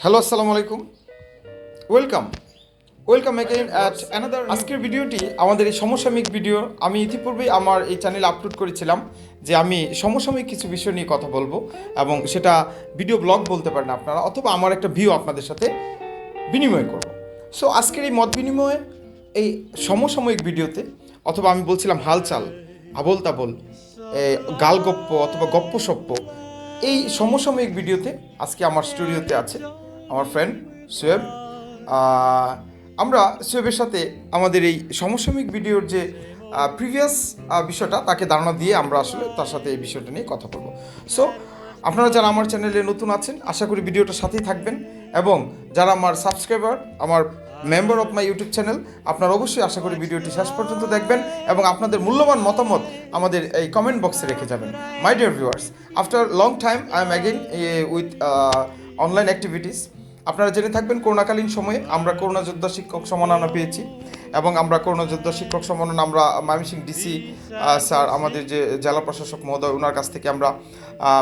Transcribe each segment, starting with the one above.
Hello, আসসালামু আলাইকুম। Welcome welcome again at another. আজকের ভিডিওটি আমাদের এই সমসাময়িক ভিডিও। আমি ইতিপূর্বেই আমার এই চ্যানেলে আপলোড করেছিলাম যে আমি সমসাময়িক কিছু বিষয় নিয়ে কথা বলবো, এবং সেটা ভিডিও ব্লগ বলতে পারেন আপনারা, অথবা আমার একটা ভিউ আপনাদের সাথে বিনিময় করব। সো আজকের এই মত বিনিময়ে, এই সমসাময়িক ভিডিওতে, অথবা আমি বলছিলাম হালচাল, আবোল তাবোল, গালগপ্প অথবা গপ্পসপ্প, এই সমসাময়িক ভিডিওতে আজকে আমার স্টুডিওতে আছে আমার ফ্রেন্ড সোয়েব। আহ, আমরা সোয়েবের সাথে আমাদের এই সমসাময়িক ভিডিওর যে প্রিভিয়াস বিষয়টা তাকে ধারণা দিয়ে আমরা আসলে তার সাথে এই বিষয়টা নিয়ে কথা বলবো। সো আপনারা যারা আমার চ্যানেলে নতুন আছেন, আশা করি ভিডিওটার সাথেই থাকবেন, এবং যারা আমার সাবস্ক্রাইবার, আমার member of my YouTube channel, আপনারা অবশ্যই আশা করি ভিডিওটি শেষ পর্যন্ত দেখবেন এবং আপনাদের মূল্যবান মতামত আমাদের এই কমেন্ট বক্সে রেখে যাবেন। My dear viewers, after long time I am again with online activities. আপনারা জেনে থাকবেন করোনাকালীন সময়ে আমরা করোনা যোদ্ধা শিক্ষক সম্মাননা পেয়েছি, এবং আমরা করোনা যোদ্ধা শিক্ষক সম্মাননা আমরা ময়মনসিংহ ডিসি স্যার, আমাদের যে জেলা প্রশাসক মহোদয়, ওনার কাছ থেকে আমরা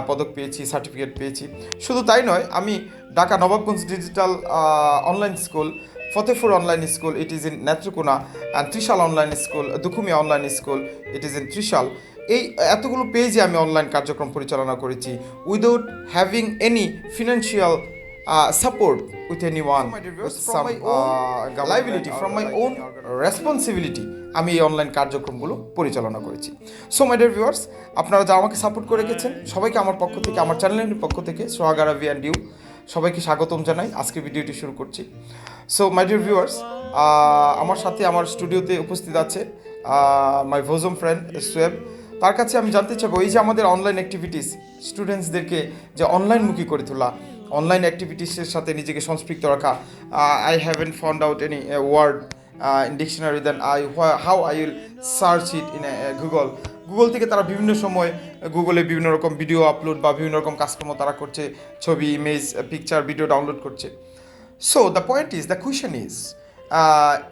পদক পেয়েছি, সার্টিফিকেট পেয়েছি। শুধু তাই নয়, আমি Dhaka Nawabganj digital online school, Fatehpur online school, it is in Netrokona, and Trishal online school, Dukumia online school, it is in Trishal, এই এতগুলো পেজে আমি অনলাইন কার্যক্রম পরিচালনা করেছি without having any financial support with anyone, with some liability, from my own responsibility আমি এই online কার্যক্রমগুলো পরিচালনা করেছি। সো মাই ডিয়ার ভিউয়ার্স, আপনারা যারা আমাকে সাপোর্ট করে গেছেন, সবাইকে আমার পক্ষ থেকে, আমার চ্যানেলের পক্ষ থেকে সোহাগারা ভি অ্যান্ড ইউ সবাইকে স্বাগতম জানাই। আজকে ভিডিওটি শুরু করছি। সো মাই ডিয়ার ভিউয়ার্স, আমার সাথে আমার স্টুডিওতে উপস্থিত আছে মাই ভোজম ফ্রেন্ড সোয়েব। তার কাছে আমি জানতে চাইবো, এই যে আমাদের অনলাইন অ্যাক্টিভিটিস, স্টুডেন্টসদেরকে যে অনলাইনমুখী করে তোলা, অনলাইন অ্যাক্টিভিটিসের সাথে নিজেকে সংস্পৃক্ত রাখা, I haven't found out any word in dictionary, then how I will search it in Google থেকে তারা বিভিন্ন সময় গুগলে বিভিন্ন রকম ভিডিও আপলোড বা বিভিন্ন রকম কাজকর্ম তারা করছে, ছবি, ইমেজ, পিকচার, ভিডিও ডাউনলোড করছে। So the point is, the question is,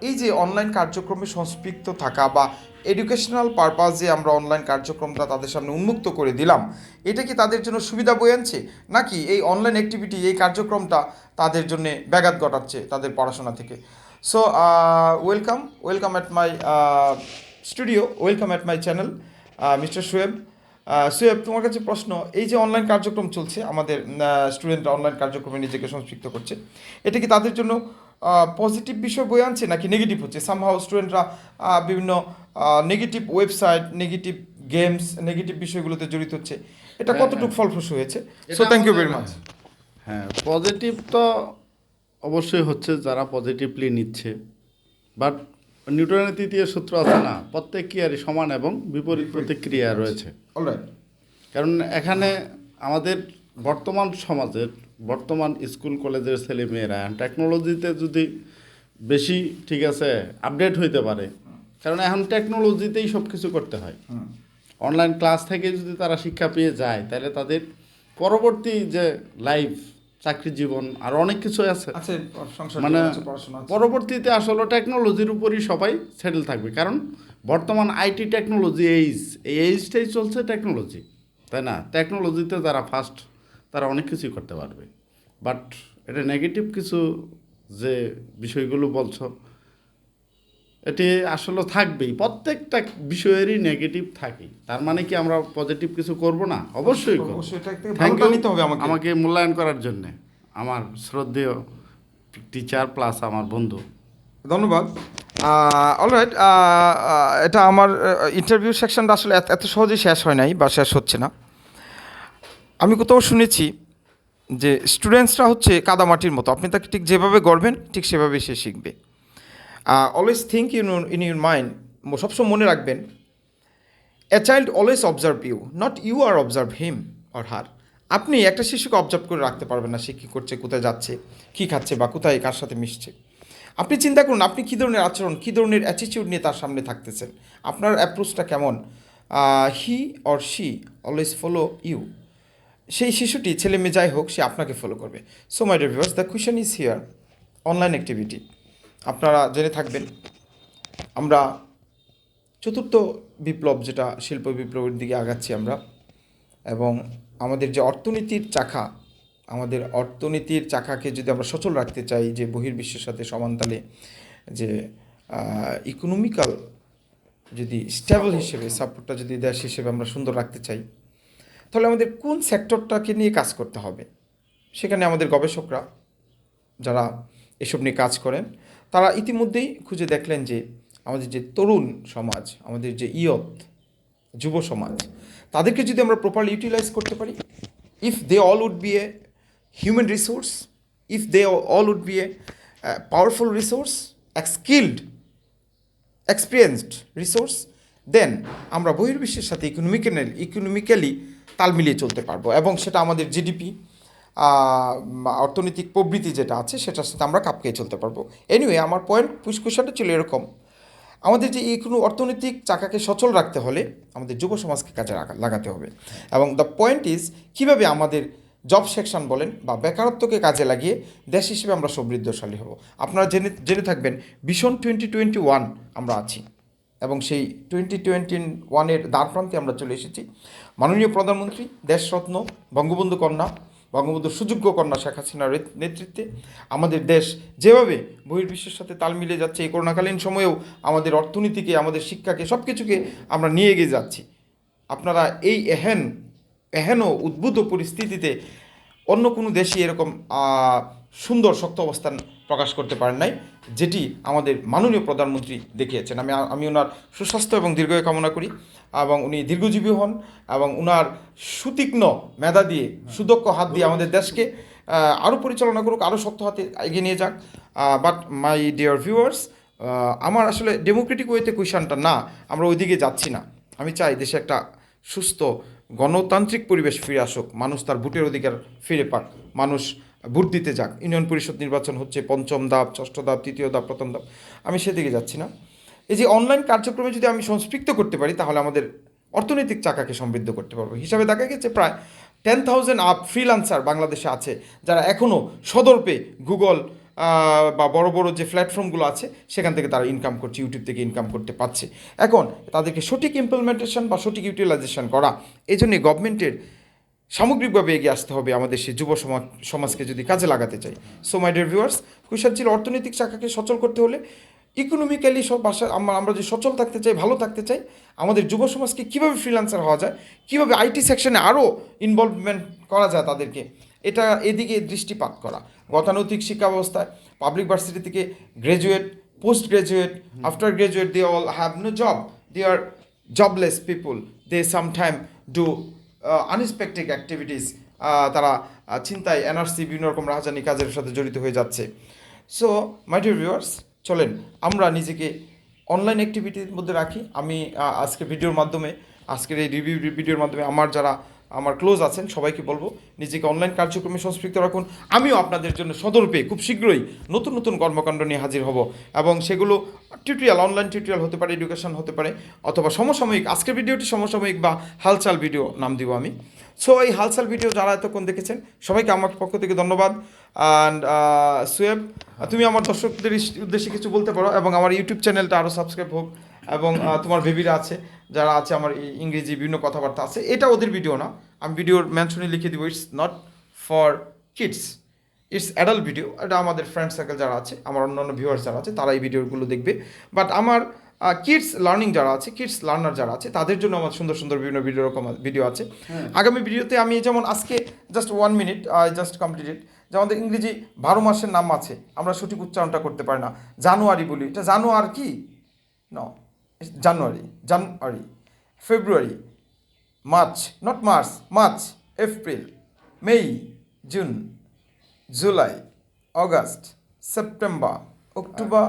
এই যে অনলাইন কার্যক্রমে সংস্পৃক্ত থাকা বা এডুকেশনাল পারপাসে আমরা অনলাইন কার্যক্রমটা তাদের সামনে উন্মুক্ত করে দিলাম, এটা কি তাদের জন্য সুবিধা বয়ে আনছে, নাকি এই অনলাইন অ্যাক্টিভিটি, এই কার্যক্রমটা তাদের জন্য ব্যাঘাত ঘটাচ্ছে তাদের পড়াশোনা থেকে? So welcome at my studio, welcome at my channel mister Shoaib. Shoaib, তোমার কাছে প্রশ্ন, এই যে অনলাইন কার্যক্রম চলছে, আমাদের স্টুডেন্টরা অনলাইন কার্যক্রমে নিজেকে সংস্পৃক্ত করছে, এটা কি তাদের জন্য পজিটিভ বিষয় বয়ে আনছে নাকি নেগেটিভ হচ্ছে? সামহাও স্টুডেন্টরা বিভিন্ন negative website, negative games, negative বিষয়গুলোতে জড়িত হচ্ছে, এটা কতটুকু ফলপ্রসূ হয়েছে? So thank you very much. হ্যাঁ, পজিটিভ তো অবশ্যই হচ্ছে যারা পজিটিভলি নিচ্ছে, বাট নিউটনের তৃতীয় সূত্র আছে না, প্রত্যেক ক্রিয়ারই সমান এবং বিপরীত প্রতিক্রিয়া রয়েছে। অলরাইট। কারণ এখানে আমাদের বর্তমান সমাজের, বর্তমান স্কুল কলেজের ছেলেমেয়েরা টেকনোলজিতে যদি বেশি, ঠিক আছে, আপডেট হইতে পারে, কারণ এখন টেকনোলজিতেই সব কিছু করতে হয়। অনলাইন ক্লাস থেকে যদি তারা শিক্ষা পেয়ে যায়, তাহলে তাদের পরবর্তী যে লাইফ, চাকরি জীবন, আর অনেক কিছু আছে, মানে পরবর্তীতে আসলে টেকনোলজির উপরই সবাই সেটেল থাকবে। কারণ বর্তমান আইটি টেকনোলজি এইজ, এই এইজটাই চলছে টেকনোলজি, তাই না? টেকনোলজিতে যারা ফার্স্ট, তারা অনেক কিছুই করতে পারবে। বাট এটা নেগেটিভ কিছু যে বিষয়গুলো বলছো, এটি আসলে থাকবেই, প্রত্যেকটা বিষয়েরই নেগেটিভ থাকে। তার মানে কি আমরা পজিটিভ কিছু করব না? অবশ্যই করব। থ্যাংক ইউ আমাকে মূল্যায়ন করার জন্য, আমার শ্রদ্ধেয় টিচার প্লাস আমার বন্ধু। ধন্যবাদ। অলরাইট, এটা আমার ইন্টারভিউ সেকশনটা আসলে এত সহজেই শেষ হয় নাই বা শেষ হচ্ছে না। আমি কোথাও শুনেছি যে স্টুডেন্টসরা হচ্ছে কাদামাটির মতো, আপনি তাকে ঠিক যেভাবে গড়বেন ঠিক সেভাবে সে শিখবে। Always think in your mind, সবসময় মনে রাখবেন, a child always observe you, not you are observe him or her. আপনি একটা শিশুকে অবজার্ভ করে রাখতে পারবেন না, সে কী করছে, কোথায় যাচ্ছে, কী খাচ্ছে, বা কোথায় কার সাথে মিশছে। আপনি চিন্তা করুন, আপনি কী ধরনের আচরণ, কী ধরনের অ্যাটিটিউড নিয়ে তার সামনে থাকতেছেন, আপনার অ্যাপ্রোচটা কেমন। He or she always follow you. সেই শিশুটি, ছেলে মেয়ে যাই হোক, সে আপনাকে ফলো করবে। So my dear viewers, the question is here, online activity. আপনারা জেনে থাকবেন, আমরা চতুর্থ বিপ্লব, যেটা শিল্প বিপ্লবের দিকে আগাচ্ছি আমরা, এবং আমাদের যে অর্থনীতির চাকা আমাদের অর্থনীতির চাকাকে যদি আমরা সচল রাখতে চাই, যে বহির্বিশ্বের সাথে সমানতালে, যে ইকোনমিক্যাল যদি স্টেবল হিসেবে সাপোর্টটা যদি দেশ হিসেবে আমরা সুন্দর রাখতে চাই, তাহলে আমাদের কোন সেক্টরটাকে নিয়ে কাজ করতে হবে। সেখানে আমাদের গবেষকরা যারা এসব নিয়ে কাজ করেন, তারা ইতিমধ্যেই খুঁজে দেখলেন যে আমাদের যে তরুণ সমাজ, আমাদের যে যুব সমাজ, তাদেরকে যদি আমরা প্রপারলি ইউটিলাইজ করতে পারি, if they all would be a human resource, if they all would be a powerful resource, skilled, experienced resource, then আমরা বহির্বিশ্বের সাথে ইকোনমিক্যালি তাল মিলিয়ে চলতে পারবো, এবং সেটা আমাদের জিডিপি, অর্থনৈতিক প্রবৃত্তি যেটা আছে সেটার সাথে আমরা খাপ খেয়ে চলতে পারবো। এনিওয়ে, আমার কোয়েশ্চনটা ছিল এরকম: আমাদের যে কোনো অর্থনৈতিক চাকাকে সচল রাখতে হলে আমাদের যুব সমাজকে কাজে লাগাতে হবে, এবং দ্য পয়েন্ট ইজ কীভাবে আমাদের জব সেকশন বলেন বা বেকারত্বকে কাজে লাগিয়ে দেশ হিসেবে আমরা সমৃদ্ধশালী হব। আপনারা জেনে থাকবেন ভিশন 2021 আমরা আছি, এবং সেই 2021-এর দ্বারপ্রান্তে আমরা চলে এসেছি। মাননীয় প্রধানমন্ত্রী দেশরত্ন বঙ্গবন্ধু কন্যা, বঙ্গবন্ধুর সুযোগ্য কন্যা শেখ হাসিনার নেতৃত্বে আমাদের দেশ যেভাবে বহির্বিশ্বের সাথে তাল মিলিয়ে যাচ্ছে, এই করোনাকালীন সময়েও আমাদের অর্থনীতিকে, আমাদের শিক্ষাকে, সব কিছুকে আমরা নিয়ে এগিয়ে যাচ্ছি। আপনারা এই এহেন উদ্ভূত পরিস্থিতিতে অন্য কোনো দেশই এরকম সুন্দর শক্ত অবস্থান প্রকাশ করতে পারেন নাই, যেটি আমাদের মাননীয় প্রধানমন্ত্রী দেখিয়েছেন। আমি ওনার সুস্বাস্থ্য এবং দীর্ঘায়ু কামনা করি, এবং উনি দীর্ঘজীবী হন, এবং ওনার সুতীক্ষ্ণ মেধা দিয়ে, সুদক্ষ হাত দিয়ে আমাদের দেশকে আরও পরিচালনা করুক, আরও শক্ত হাতে এগিয়ে নিয়ে যাক। বাট মাই ডিয়ার ভিউয়ার্স, আমার আসলে ডেমোক্রেটিক ওয়েতে কোয়েশনটা না, আমরা ওইদিকে যাচ্ছি না। আমি চাই দেশে একটা সুস্থ গণতান্ত্রিক পরিবেশ ফিরে আসুক, মানুষ তার ভোটের অধিকার ফিরে পাক, মানুষ ভোট দিতে যাক। ইউনিয়ন পরিষদ নির্বাচন হচ্ছে, পঞ্চম ধাপ, ষষ্ঠ ধাপ, তৃতীয় ধাপ, প্রথম ধাপ, আমি সেদিকে যাচ্ছি না। এই যে অনলাইন কার্যক্রমে যদি আমি সম্পৃক্ত করতে পারি, তাহলে আমাদের অর্থনৈতিক চাকাকে সমৃদ্ধ করতে পারবো। হিসাবে দেখা গেছে প্রায় 10,000 আপ ফ্রিল্যান্সার বাংলাদেশে আছে, যারা এখনও সদর্পে গুগল বা বড় বড় যে প্ল্যাটফর্মগুলো আছে সেখান থেকে তারা ইনকাম করছে, ইউটিউব থেকে ইনকাম করতে পারছে। এখন তাদেরকে সঠিক ইমপ্লিমেন্টেশন বা সঠিক ইউটিলাইজেশন করা, এই জন্যই গভর্নমেন্টের সামগ্রিকভাবে এগিয়ে আসতে হবে আমাদের সেই যুব সমাজকে যদি কাজে লাগাতে চাই। So my dear viewers, question ছিল অর্থনৈতিক চাকাকে সচল করতে হলে ইকোনমিক্যালি সব আমরা যে সচল থাকতে চাই, ভালো থাকতে চাই, আমাদের যুব সমাজকে কীভাবে ফ্রিল্যান্সার হওয়া যায়, কীভাবে আইটি সেকশনে আরও ইনভলভমেন্ট করা যায় তাদেরকে, এদিকে দৃষ্টিপাত করা। গতানৈতিক শিক্ষা ব্যবস্থায় পাবলিক ভার্সিটি থেকে graduate, post graduate, after graduate, they all have no job, they are jobless people, they sometime do unexpected activities, তারা ছিনতাই, এনআরসি, বিভিন্ন রকম রাহাজানি কাজের সাথে জড়িত হয়ে যাচ্ছে। সো মাই ডিয়ার ভিউয়ার্স, চলেন আমরা নিজেকে অনলাইন অ্যাক্টিভিটির মধ্যে রাখি। আমি আজকের এই রিভিউ ভিডিওর মাধ্যমে আমার ক্লোজ আছেন সবাইকে বলবো, নিজেকে অনলাইন কার্যক্রমে সম্পৃক্ত রাখুন। আমিও আপনাদের জন্য সদর্পে খুব শীঘ্রই নতুন নতুন কর্মকাণ্ড নিয়ে হাজির হব, এবং সেগুলো অনলাইন টিউটোরিয়াল হতে পারে, এডুকেশন হতে পারে, অথবা সমসাময়িক। আজকের ভিডিওটি সমসাময়িক বা হালচাল ভিডিও নাম দিব আমি। সো এই হালচাল ভিডিও যারা এতক্ষণ দেখেছেন, সবাইকে আমার পক্ষ থেকে ধন্যবাদ। অ্যান্ড সুয়েব, তুমি আমার দর্শকদের উদ্দেশ্যে কিছু বলতে পারো, এবং আমার ইউটিউব চ্যানেলটা আরও সাবস্ক্রাইব হোক, এবং তোমার বেবিরা আছে, যারা আছে, আমার ইংরেজি বিভিন্ন কথাবার্তা আছে, এটা ওদের ভিডিও না, আমি ভিডিওর মেনশনে লিখে দিব, it's not for kids, it's adult video. এটা আমাদের ফ্রেন্ড সার্কেল যারা আছে, আমার অন্যান্য ভিউয়ার্স যারা আছে, তারা এই ভিডিওগুলো দেখবে। বাট আমার কিডস লার্নিং যারা আছে, কিডস লার্নার যারা আছে, তাদের জন্য আমার সুন্দর সুন্দর বিভিন্ন ভিডিও আছে। আগামী ভিডিওতে আমি যেমন আজকে just 1 minute I just completed, যে আমাদের ইংরেজি 12 মাসের নাম আছে, আমরা সঠিক উচ্চারণটা করতে পারি না। জানুয়ারি বলি, এটা জানুয়ার কি ন, January, February, March, not March, April, May, June, July, August, September, October,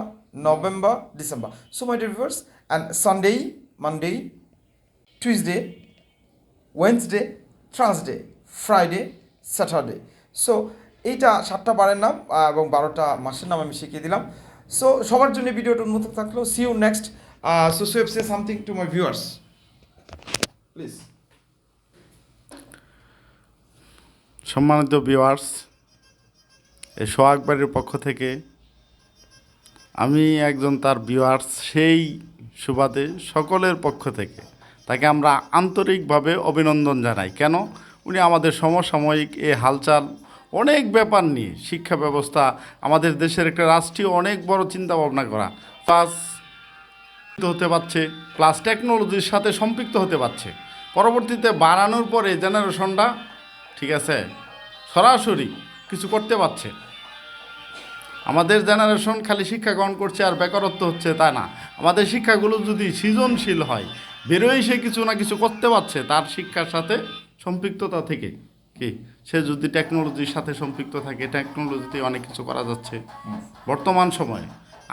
November, December. So my dear viewers, and Sunday, Monday, Tuesday, Wednesday, Thursday, Friday, Saturday. So এইটা 7টা বারের নাম এবং 12টা মাসের নাম আমি শিখিয়ে দিলাম। সো সবার জন্য ভিডিওটা উন্মুক্ত থাকলো। See you next. So Soeb, say something to my viewers, please. সম্মানিত ভিউয়ার্স, এই সোহাগ বাড়ির পক্ষ থেকে আমি একজন তার ভিউয়ার্স, সেই সুবাদে সকলের পক্ষ থেকে তাকে আমরা আন্তরিকভাবে অভিনন্দন জানাই। কেন? উনি আমাদের সমসাময়িক এই হালচাল অনেক ব্যাপার নিয়ে শিক্ষা ব্যবস্থা আমাদের দেশের একটা রাষ্ট্রীয় অনেক বড় চিন্তা ভাবনা করা, প্লাস হতে পারছে, প্লাস টেকনোলজির সাথে সম্পৃক্ত হতে পারছে। পরবর্তীতে বাড়ানোর পরে জেনারেশনটা ঠিক আছে সরাসরি কিছু করতে পারছে। আমাদের জেনারেশন খালি শিক্ষা গ্রহণ করছে আর বেকারত্ব হচ্ছে তা না, আমাদের শিক্ষাগুলো যদি সৃজনশীল হয়, বেরোয় সে কিছু না কিছু করতে পারছে তার শিক্ষার সাথে সম্পৃক্ততা থেকে কি সে যদি টেকনোলজির সাথে সম্পৃক্ত থাকে, টেকনোলজিতে অনেক কিছু করা যাচ্ছে বর্তমান সময়ে।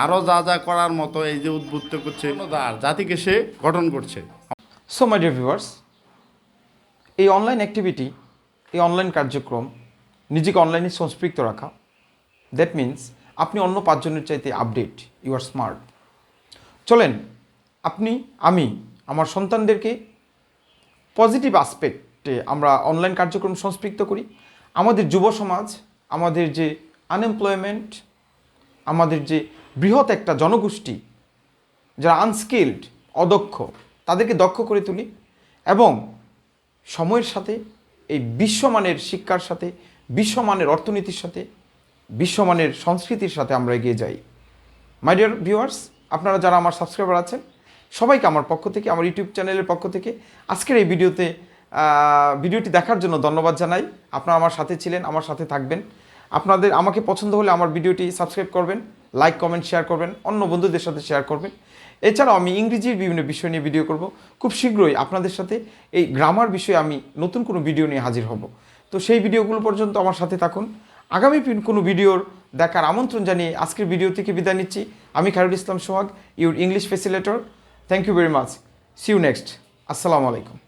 আরও যা যা করার মতো এই যে উদ্বুদ্ধ করছে জাতিকে সে গঠন করছে। সো মাই ডিয়ার ভিউয়ার্স, এই অনলাইন অ্যাক্টিভিটি, এই অনলাইন কার্যক্রম, নিজেকে অনলাইনে সংস্পৃক্ত রাখা, দ্যাট মিন্স আপনি অন্য 5 জনের চাইতে আপডেট, ইউ আর স্মার্ট। চলেন আমি আমার সন্তানদেরকে পজিটিভ আসপেক্টে আমরা অনলাইন কার্যক্রম সংস্পৃক্ত করি। আমাদের যুব সমাজ, আমাদের যে আনএমপ্লয়মেন্ট, আমাদের যে বৃহৎ একটা জনগোষ্ঠী যারা আনস্কিল্ড, অদক্ষ, তাদেরকে দক্ষ করে তুলি এবং সময়ের সাথে এই বিশ্বমানের শিক্ষার সাথে, বিশ্বমানের অর্থনীতির সাথে, বিশ্বমানের সংস্কৃতির সাথে আমরা এগিয়ে যাই। মাই ডিয়ার ভিউয়ার্স, আপনারা যারা আমার সাবস্ক্রাইবার আছেন সবাইকে আমার পক্ষ থেকে, আমার ইউটিউব চ্যানেলের পক্ষ থেকে আজকের এই ভিডিওটি দেখার জন্য ধন্যবাদ জানাই। আপনারা আমার সাথে ছিলেন, আমার সাথে থাকবেন। আমাকে পছন্দ হলে আমার ভিডিওটি সাবস্ক্রাইব করবেন, লাইক, কমেন্ট, শেয়ার করবেন, অন্য বন্ধুদের সাথে শেয়ার করবেন। এছাড়াও আমি ইংরেজির বিভিন্ন বিষয় নিয়ে ভিডিও করব। খুব শীঘ্রই আপনাদের সাথে এই গ্রামার বিষয়ে আমি নতুন কোনো ভিডিও নিয়ে হাজির হব। তো সেই ভিডিওগুলো পর্যন্ত আমার সাথে থাকুন। আগামী কোনো ভিডিওর দেখার আমন্ত্রণ জানিয়ে আজকের ভিডিও থেকে বিদায় নিচ্ছি। আমি Khairul Islam Sohag, your English facilitator. Thank you very much. See you next. আসসালামু আলাইকুম।